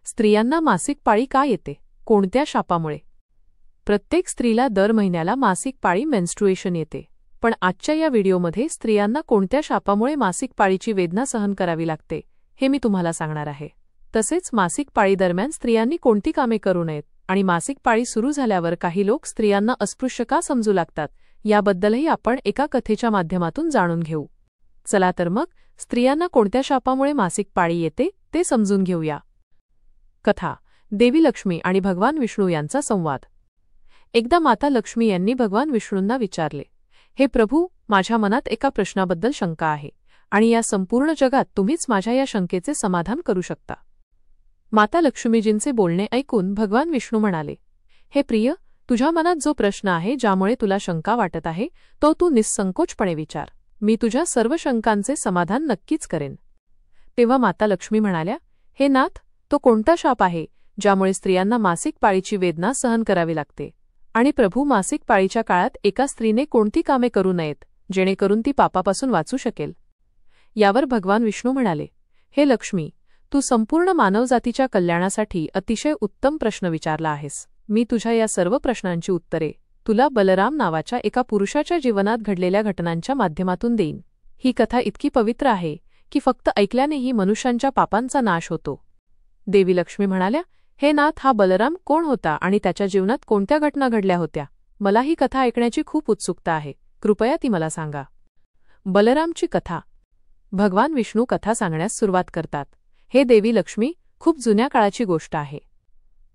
स्त्रियांना मासिक पाळी का येते? कोणत्या शापामुळे? प्रत्येक स्त्रीला दर महिन्याला मासिक पाळी मेन्स्ट्रुएशन येते. पण आजच्या या व्हिडिओमध्ये स्त्रियांना कोणत्या शापामुळे मासिक पाळीची वेदना सहन करावी लागते हे मी तुम्हाला सांगणार आहे. तसेच मासिक पाळी दरम्यान स्त्रियांनी कोणती कामे करू नयेत आणि मासिक पाळी सुरू झाल्यावर काही लोक स्त्रियांना अस्पृश्य का समजू लागतात याबद्दलही आपण एका कथेच्या माध्यमातून जाणून घेऊ. चला तर मग स्त्रियांना कोणत्या शापामुळे मासिक पाळी येते ते समजून घेऊया. कथा. देवी लक्ष्मी आणि भगवान विष्णू यांचा संवाद. एकदा माता लक्ष्मी यांनी भगवान विष्णूंना विचारले, हे प्रभू, माझ्या मनात एका प्रश्नाबद्दल शंका आहे आणि या संपूर्ण जगात तुम्हीच माझ्या या शंकेचे समाधान करू शकता. माता लक्ष्मीजींचे बोलणे ऐकून भगवान विष्णू म्हणाले, हे प्रिय, तुझ्या मनात जो प्रश्न आहे ज्यामुळे तुला शंका वाटत आहे तो तू निस्संकोचपणे विचार. मी तुझ्या सर्व शंकांचे समाधान नक्कीच करेन. तेव्हा माता लक्ष्मी म्हणाल्या, हे नाथ, तो कोणता शाप आहे ज्यामुळे स्त्रियांना मासिक पाळीची वेदना सहन करावी लागते? आणि प्रभू, मासिक पाळीच्या काळात एका स्त्रीने कोणती कामे करू नयेत जेणेकरून ती पापापासून वाचू शकेल? यावर भगवान विष्णू म्हणाले, हे लक्ष्मी, तू संपूर्ण मानवजातीच्या कल्याणासाठी अतिशय उत्तम प्रश्न विचारला आहेस. मी तुझ्या या सर्व प्रश्नांची उत्तरे तुला बलराम नावाच्या एका पुरुषाच्या जीवनात घडलेल्या घटनांच्या माध्यमातून देईन. ही कथा इतकी पवित्र आहे की फक्त ऐकल्यानेही मनुष्यांच्या पापांचा नाश होतो. देवी लक्ष्मी म्हणाल्या, हे नाथ, हा बलराम कोण होता आणि त्याच्या जीवनात कोणत्या घटना घडल्या होत्या? मला ही कथा ऐकण्याची खूप उत्सुकता आहे. कृपया ती मला सांगा. बलरामची कथा. भगवान विष्णू कथा सांगण्यास सुरुवात करतात. हे देवी लक्ष्मी, खूप जुन्या काळाची गोष्ट आहे.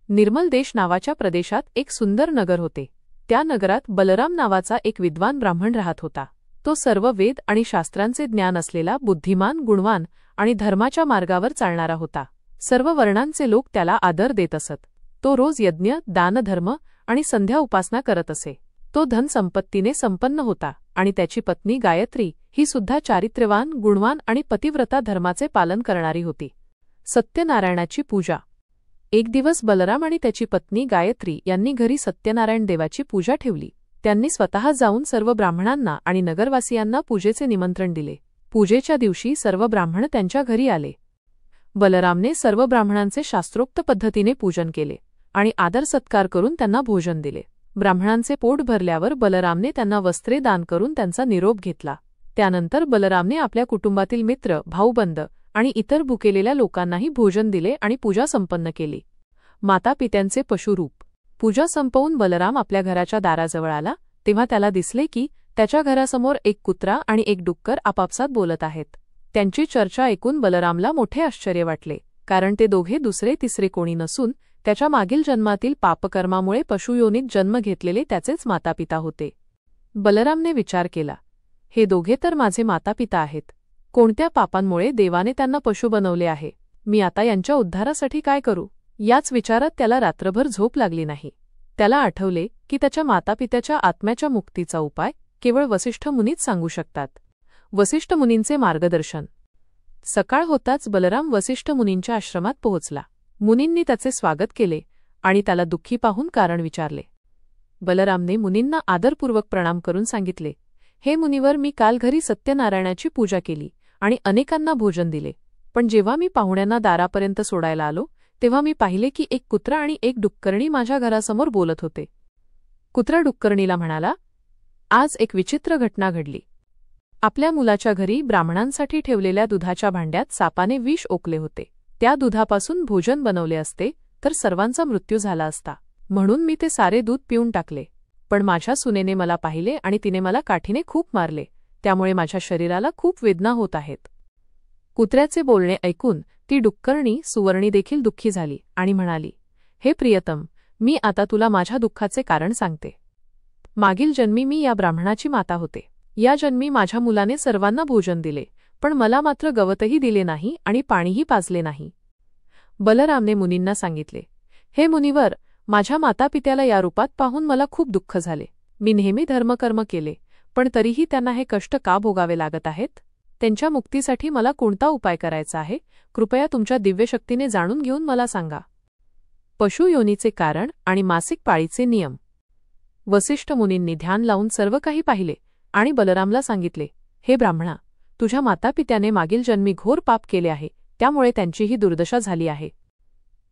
निर्मल देश नावाच्या प्रदेशात एक सुंदर नगर होते. त्या नगरात बलराम नावाचा एक विद्वान ब्राह्मण राहत होता. तो सर्व वेद आणि शास्त्रांचे ज्ञान असलेला, बुद्धिमान, गुणवान आणि धर्माच्या मार्गावर चालणारा होता. सर्व वर्णांचे लोक त्याला आदर देत असत. तो रोज यज्ञ, दानधर्म आणि संध्या उपासना करत असे. तो धनसंपत्तीने संपन्न होता आणि त्याची पत्नी गायत्री ही सुद्धा चारित्र्यवान, गुणवान आणि पतिव्रता धर्माचे पालन करणारी होती. सत्यनारायणाची पूजा. एक दिवस बलराम आणि त्याची पत्नी गायत्री यांनी घरी सत्यनारायण देवाची पूजा ठेवली. त्यांनी स्वतः जाऊन सर्व ब्राह्मणांना आणि नगरवासियांना पूजेचे निमंत्रण दिले. पूजेच्या दिवशी सर्व ब्राह्मण त्यांच्या घरी आले. बलरामने सर्व ब्राह्मणांचे शास्त्रोक्त पद्धतीने पूजन केले आणि आदर सत्कार करून त्यांना भोजन दिले. ब्राह्मणांचे पोट भरल्यावर बलरामने त्यांना वस्त्रे दान करून त्यांचा निरोप घेतला. त्यानंतर बलरामने आपल्या कुटुंबातील मित्र, भाऊबंद आणि इतर भुकेलेल्या लोकांनाही भोजन दिले आणि पूजा संपन्न केली. मातापित्यांचे पशुरूप. पूजा संपवून बलराम आपल्या घराच्या दाराजवळ आला तेव्हा त्याला दिसले की त्याच्या घरासमोर एक कुत्रा आणि एक डुक्कर आपापसात बोलत आहेत. त्यांची चर्चा ऐकून बलरामला मोठे आश्चर्य वाटले, कारण ते दोघे दुसरे तिसरे कोणी नसून त्याच्या मागील जन्मातील पापकर्मामुळे पशुयोनीत जन्म घेतलेले त्याचेच मातापिता होते. बलरामने विचार केला, हे दोघे तर माझे मातापिता आहेत. कोणत्या पापांमुळे देवाने त्यांना पशु बनवले आहे? मी आता यांच्या उद्धारासाठी काय करू? याच विचारात त्याला रात्रभर झोप लागली नाही. त्याला आठवले की त्याच्या मातापित्याच्या आत्म्याच्या मुक्तीचा उपाय केवळ वसिष्ठ मुनीच सांगू शकतात. वसिष्ठ मुनींचे मार्गदर्शन. सकाळ होताच बलराम वसिष्ठ मुनींच्या आश्रमात पोहोचला. मुनींनी त्याचे स्वागत केले आणि त्याला दुःखी पाहून कारण विचारले. बलरामने मुनींना आदरपूर्वक प्रणाम करून सांगितले, हे मुनिवर, मी काल घरी सत्यनारायणाची पूजा केली आणि अनेकांना भोजन दिले. पण जेव्हा मी पाहुण्यांना दारापर्यंत सोडायला आलो तेव्हा मी पाहिले की एक कुत्रा आणि एक डुक्करणी माझ्या घरासमोर बोलत होते. कुत्रा डुक्करणीला म्हणाला, आज एक विचित्र घटना घडली. आपल्या मुलाच्या घरी ब्राह्मणांसाठी ठेवलेल्या दुधाच्या भांड्यात सापाने विष ओकले होते. त्या दुधापासून भोजन बनवले असते तर सर्वांचा मृत्यू झाला असता. म्हणून मी ते सारे दूध पिऊन टाकले. पण माझ्या सुनेने मला पाहिले आणि तिने मला काठीने खूप मारले. त्यामुळे माझ्या शरीराला खूप वेदना होत आहेत. कुत्र्याचे बोलणे ऐकून ती डुक्करणी सुवर्णी देखील दुःखी झाली आणि म्हणाली, हे प्रियतम, मी आता तुला माझ्या दुःखाचे कारण सांगते. मागील जन्मी मी या ब्राह्मणाची माता होते. या जन्मी माझ्या मुलाने सर्वांना भोजन दिले, पण मला मात्र गवतही दिले नाही आणि पाणीही पाजले नाही. बलरामने मुनींना सांगितले, हे मुनिवर, माझ्या मातापित्याला या रूपात पाहून मला खूप दुःख झाले. मी नेहमी धर्मकर्म केले, पण तरीही त्यांना हे कष्ट का भोगावे लागत आहेत? त्यांच्या मुक्तीसाठी मला कोणता उपाय करायचा आहे? कृपया तुमच्या दिव्यशक्तीने जाणून घेऊन मला सांगा. पशुयोनीचे कारण आणि मासिक पाळीचे नियम. वसिष्ठ मुनींनी ध्यान लावून सर्व काही पाहिले आणि बलरामला सांगितले, हे ब्राह्मणा, तुझ्या मातापित्याने मागील जन्मी घोर पाप केले आहे, त्यामुळे त्यांची ही दुर्दशा झाली आहे.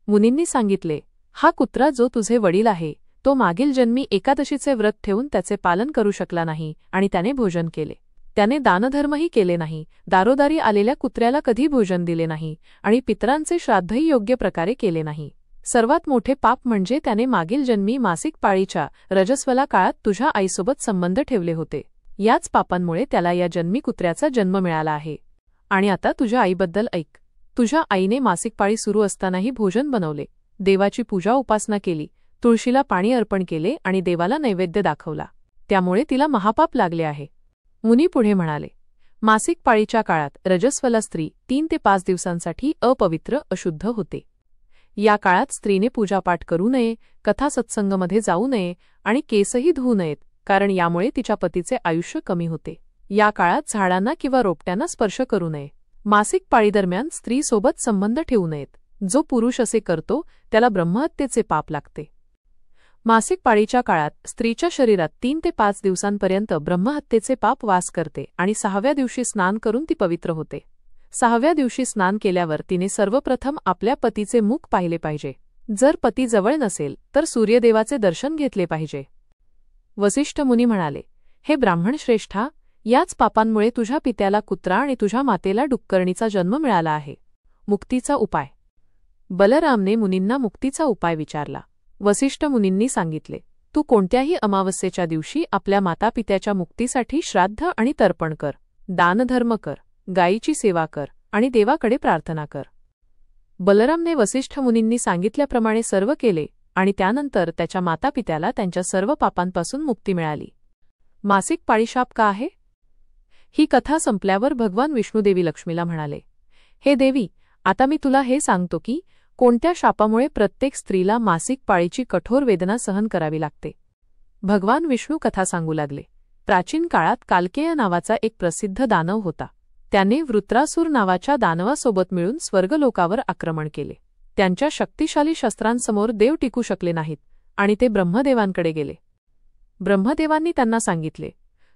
मुनींनी सांगितले, हा कुत्रा जो तुझे वडील आहे तो मागील जन्मी एकादशीचे व्रत ठेवून त्याचे पालन करू शकला नाही आणि त्याने भोजन केले. त्याने दानधर्मही केले नाही, दारोदारी आलेल्या कुत्र्याला कधी भोजन दिले नाही आणि पितरांचे श्राद्धही योग्य प्रकारे केले नाही. सर्वात मोठे पाप म्हणजे त्याने मागील जन्मी मासिक पाळीच्या रजस्वला काळात तुझ्या आईसोबत संबंध ठेवले होते. याच पापांमुळे त्याला या जन्मी कुत्र्याचा जन्म मिळाला आहे. आणि आता तुझ्या आईबद्दल ऐक. तुझ्या आईने मासिक पाळी सुरू असतानाही भोजन बनवले, देवाची पूजा उपासना केली, तुळशीला पाणी अर्पण केले आणि देवाला नैवेद्य दाखवला. त्यामुळे तिला महापाप लागले आहे. मुनी पुढे म्हणाले, मासिक पाळीच्या काळात रजस्वला स्त्री 3 ते 5 दिवसांसाठी अपवित्र अशुद्ध होते. या काळात स्त्रीने पूजापाठ करू नये, कथा सत्संगमध्ये जाऊ नये आणि केसही धुवू नयेत, कारण यामुळे तिच्या पतीचे आयुष्य कमी होते. या काळात झाडांना किंवा रोपट्यांना स्पर्श करू नये. मासिक पाळीदरम्यान स्त्रीसोबत संबंध ठेवू नयेत. जो पुरुष असे करतो त्याला ब्रह्महत्येचे पाप लागते. मासिक पाळीच्या काळात स्त्रीच्या शरीरात 3 ते 5 दिवसांपर्यंत ब्रह्महत्येचे पाप वास करते आणि 6व्या दिवशी स्नान करून ती पवित्र होते. 6व्या दिवशी स्नान केल्यावर तिने सर्वप्रथम आपल्या पतीचे मुख पाहिले पाहिजे. जर पती जवळ नसेल तर सूर्यदेवाचे दर्शन घेतले पाहिजे. वसिष्ठ मुनी म्हणाले, हे ब्राह्मण श्रेष्ठा, याच पापांमुळे तुझ्या पित्याला कुत्रा आणि तुझ्या मातेला डुक्करणीचा जन्म मिळाला आहे. मुक्तीचा उपाय. बलरामने मुनींना मुक्तीचा उपाय विचारला. वसिष्ठ मुनींनी सांगितले, तू कोणत्याही अमावस्येच्या दिवशी आपल्या मातापित्याच्या मुक्तीसाठी श्राद्ध आणि तर्पण कर, दानधर्म कर, गायीची सेवा कर आणि देवाकडे प्रार्थना कर. बलरामने वसिष्ठ मुनींनी सांगितल्याप्रमाणे सर्व केले आणि त्यानंतर त्याच्या मातापित्याला त्यांच्या सर्व पापांपासून मुक्ती मिळाली. मासिक पाळी शाप का आहे? ही कथा संपल्यावर भगवान विष्णू देवी लक्ष्मीला म्हणाले, हे देवी, आता मी तुला हे सांगतो की कोणत्या शापामुळे प्रत्येक स्त्रीला मासिक पाळीची कठोर वेदना सहन करावी लागते. भगवान विष्णू कथा सांगू लागले. प्राचीन काळात कालकेय नावाचा एक प्रसिद्ध दानव होता. त्याने वृत्रासूर नावाच्या दानवासोबत मिळून स्वर्गलोकावर आक्रमण केले. त्यांच्या शक्तिशाली शस्त्रांसमोर देव टिकू शकले नाहीत आणि ते ब्रह्मदेवांकडे गेले. ब्रह्मदेवांनी त्यांना सांगितले,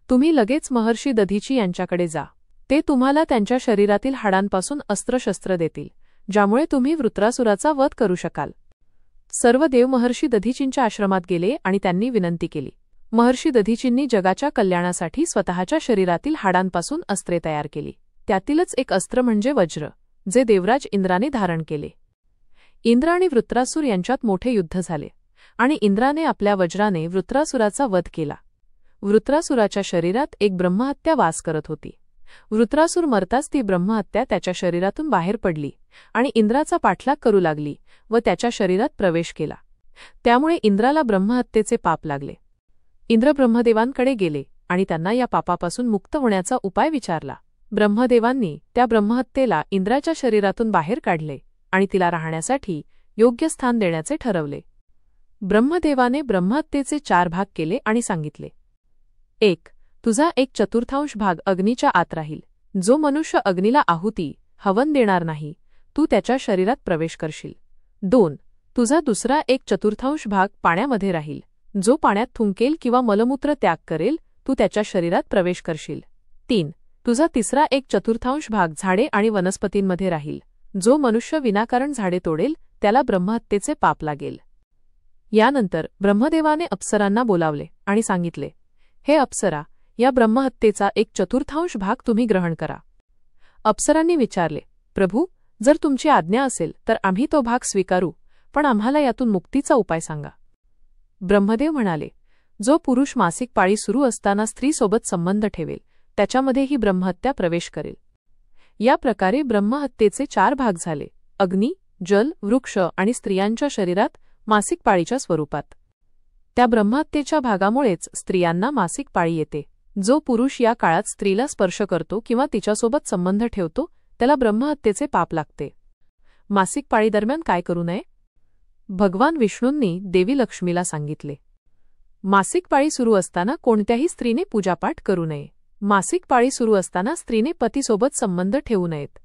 तुम्ही लगेच महर्षी दधीची यांच्याकडे जा. ते तुम्हाला त्यांच्या शरीरातील हाडांपासून अस्त्रशस्त्र देतील, ज्यामुळे तुम्ही वृत्रासुराचा वध करू शकाल. सर्व देव महर्षी दधीचींच्या आश्रमात गेले आणि त्यांनी विनंती केली. महर्षी दधीचींनी जगाच्या कल्याणासाठी स्वतःच्या शरीरातील हाडांपासून अस्त्रे तयार केली. त्यातीलच एक अस्त्र म्हणजे वज्र, जे देवराज इंद्राने धारण केले. इंद्र आणि वृत्रासूर यांच्यात मोठे युद्ध झाले आणि इंद्राने आपल्या वज्राने वृत्रासुराचा वध केला. वृत्रासुराच्या शरीरात एक ब्रह्महत्या वास करत होती. वृत्रासूर मरताच ती ब्रह्महत्या त्याच्या शरीरातून बाहेर पडली आणि इंद्राचा पाठलाग करू लागली व त्याच्या शरीरात प्रवेश केला. त्यामुळे इंद्राला ब्रह्महत्येचे पाप लागले. इंद्र ब्रह्मदेवांकडे गेले आणि त्यांना या पापापासून मुक्त होण्याचा उपाय विचारला. ब्रह्मदेवांनी त्या ब्रह्महत्येला इंद्राच्या शरीरातून बाहेर काढले आणि तिला राहण्यासाठी योग्य स्थान देण्याचे ठरवले. ब्रह्मदेवाने ब्रह्महत्येचे 4 भाग केले आणि सांगितले, 1. तुझा 1/4 भाग अग्नीच्या आत राहील. जो मनुष्य अग्नीला आहुती हवन देणार नाही, तू त्याच्या शरीरात प्रवेश करशील. 2. तुझा दुसरा 1/4 भाग पाण्यामध्ये राहील. जो पाण्यात थुंकेल किंवा मलमूत्र त्याग करेल, तू त्याच्या शरीरात प्रवेश करशील. 3. तुझा तिसरा 1/4 भाग झाडे आणि वनस्पतींमध्ये राहील. जो मनुष्य विनाकारण झाडे तोडेल त्याला ब्रह्महत्येचे पाप लागेल. यानंतर ब्रह्मदेवाने अप्सरांना बोलावले आणि सांगितले, हे अप्सरा, या ब्रह्महत्येचा 1/4 भाग तुम्ही ग्रहण करा. अप्सरांनी विचारले, प्रभू, जर तुमची आज्ञा असेल तर आम्ही तो भाग स्वीकारू, पण आम्हाला यातून मुक्तीचा उपाय सांगा. ब्रह्मदेव म्हणाले, जो पुरुष मासिक पाळी सुरू असताना स्त्रीसोबत संबंध ठेवेल त्याच्यामध्ये ही ब्रह्महत्या प्रवेश करेल. या प्रकारे ब्रह्महत्येचे 4 भाग झाले: अग्नी, जल, वृक्ष आणि स्त्रियांच्या शरीरात मासिक पाळीच्या स्वरूपात. त्या ब्रह्महत्येच्या भागामुळेच स्त्रियांना मासिक पाळी येते. जो पुरुष या काळात स्त्रीला स्पर्श करतो किंवा तिच्यासोबत संबंध ठेवतो त्याला ब्रह्महत्येचे पाप लागते. मासिक पाळीदरम्यान काय करू नये? भगवान विष्णूंनी देवी लक्ष्मीला सांगितले, मासिक पाळी सुरू असताना कोणत्याही स्त्रीने पूजापाठ करू नये. मासिक पाळी सुरू असताना स्त्रीने पतीसोबत संबंध ठेवू नयेत.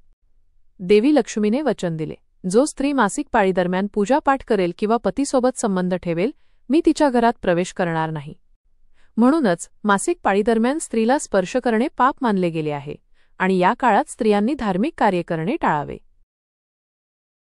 देवी लक्ष्मीने वचन दिले, जो स्त्री मासिक पाळीदरम्यान पूजापाठ करेल किंवा पतीसोबत संबंध ठेवेल, मी तिच्या घरात प्रवेश करणार नाही. म्हणूनच मासिक पाळीदरम्यान स्त्रीला स्पर्श करणे पाप मानले गेले आहे आणि या काळात स्त्रियांनी धार्मिक कार्य करणे टाळावे.